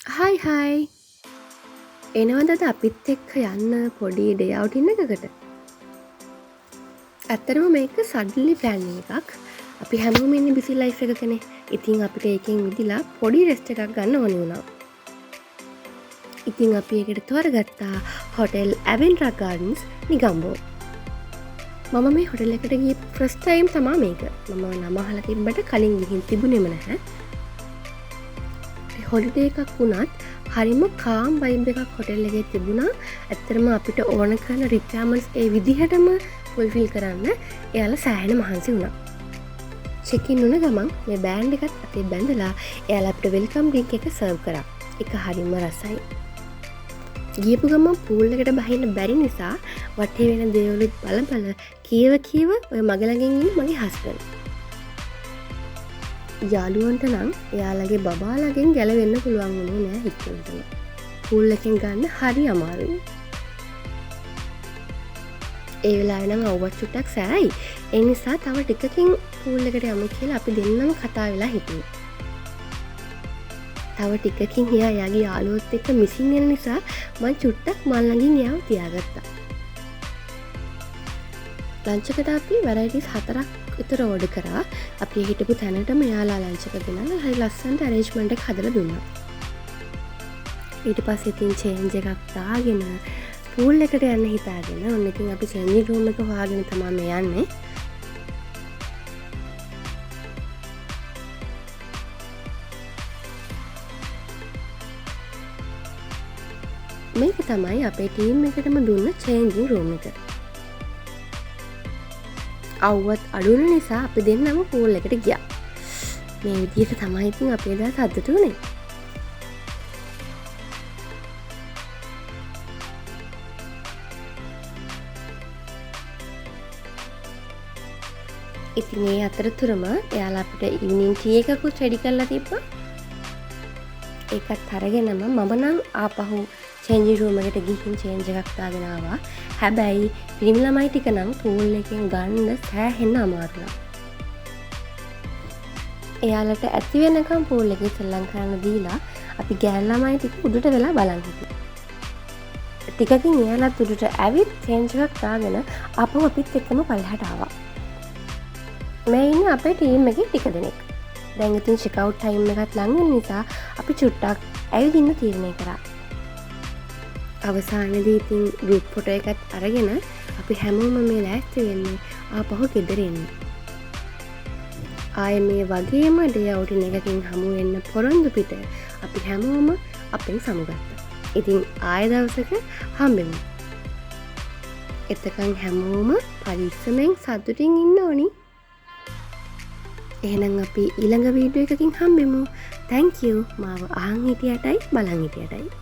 හයි හයි එනවදද අපිත් එක්ක යන්න පොඩි ඩේවටින්න එකකට ඇත්තරම මේක සඩලි ප්ලෑන් එකක් අපි හැමෝම ඉන්න බිසි ලයි් එක කෙනෙ ඉතින් අපිට ඒකෙන් විදිලා පොඩි රෙස්ට එකක් ගන්න ඕනි වුණා ඉතිං අපි එකට තොරගත්තා හොටෙල් ඇවෙන් රගාඩන්ස් නිගම්බෝ මම මේ හොටල් එකට ගිය ෆ්‍රස්ටයිම් තමා මේක මම නමහල තිබට කලින් ගිහින් තිබුණෙම නැහැ හොලිඩේ එකක් වුණත් හරිම කාම් වයිබ් එකක් හොටෙල් එකේ තිබුණා ඇත්තරම අපිට ඕන කරන රික්යාමන්ස් ඒ විදිහටම ෆුල්ෆිල් කරන්න එයාල සෑහෙන මහන්සි වුණා චෙකින් වුණ ගමන් මේ බෑන්් එකත් අපේ බැඳලා එයාල අපට වෙල්කම් ඩික් එක සර්ව් කරා එක හරිම රසයි ගියපු ගමන් පූල් එකට බහින්න බැරි නිසා වටේ වෙන දේවලුත් බලබල කියව ඔය මගලගෙන් ඉන්න මගේ හස්බන්ඩ් යාළුවන්ට නම් එයාලගේ බබාලගෙන් ගැලවෙන්න පුළුවන් වුණේ නෑ හික්කටම පූල්ලකින් ගන්න හරි අමාරුයි ඒ වෙලා නම් අවුවත් චුට්ටක් සෑයි ඒ නිසා තව ටිකකින් පූල්ලකට යමු කියලා අපි දෙන්නම කතා වෙලා හිටියේ තව ටිකකින් එයා යාගේ යාළුවොත් එක්ක මිසින් වෙන නිසා මං චුට්ටක් මල්ලඟින් එයාව තියාගත්තා ලංචකට අපි වැරයිටිස් 4ක් විතර ඕඩ කරා අපි හිටපු තැනට මෙයාලා ලංචක ගෙනල්ලා හරි ලස්සනට ඇරේන්ජ්මන්ට් එක හදලා දුන්නා. ඊට පස්සේ ඉතින් චේන්ජ් එකක් දාගෙන පූල් එකට යන්න හිතාගෙන ඔන්න ඉතින් අපි චේන්ජින් රූම් එක හොයාගෙන තමයි මේ යන්නේ. මේක තමයි අපේ ටීම් එකටම දුන්න චේන්ජින් රූම් එක. අව්වත් අඩුන නිසා අපි දෙන්නම පූල් එකට ගියා මේ විදියට තමයි ඉතින් අපේ දා සතුටු වුණේ ඉතින් ඒ අතරතුරම එයාලා අපිට ඉවනින් ටී එකකුත් රෙඩි කරලා තිබ්බා ඒකත් අරගෙනම මම නම් ආපහු චේන්ජින් රූම් එකට ගිහින් චේන්ජ් එකක් දාගෙන ආවා හැබැයි පිරිමි ළමයි ටික නම් පූල් එකෙන් ගන්න සෑහෙන්න අමාරු එයාලට ඇති වෙනකම් පූල් එකේ සෙල්ලම් කරන්න දීලා අපි ගෑනු ළමයි ටික උඩට වෙලා බලන් හිටියා. ටිකකින් එයාලත් උඩට ඇවිත් චේන්ජ් එකක් දාගෙන ආපහු අපිත් එක්කම පල්ලෙහාට ආවා. මේ ඉන්නේ අපේ ටීම් එකේ ටික දෙනෙක්. දැන් ඉතින් චෙක් අවුට් ටයිම් එකත් ලඟ වෙන නිසා අපි චුට්ටක් ඇවිදින්න තීරණය කරා. අවසානයේදී ඉතින් ගෲප් ෆොටෝ එකත් අරගෙන අපි හැමෝම මේ ලෑස්ති වෙන්නේ ආපහු ගෙදර එන්න. ආයේ මේ වගේම ඩේ අවුටින් එකකින් හමු වෙන්න පොරොන්දු පිට අපි හැමෝම අපෙන් සමුගත්තා. ඉතින් ආයෙ දවසක හම්බෙමු. එතකන් හැමෝම පරිස්සමෙන් සතුටින් ඉන්න ඕනි. එහෙනම් අපි ඊළඟ වීඩියෝ එකකින් හම්බෙමු. thank you මාව අහන් හිටියටයි බලන් හිටියටයි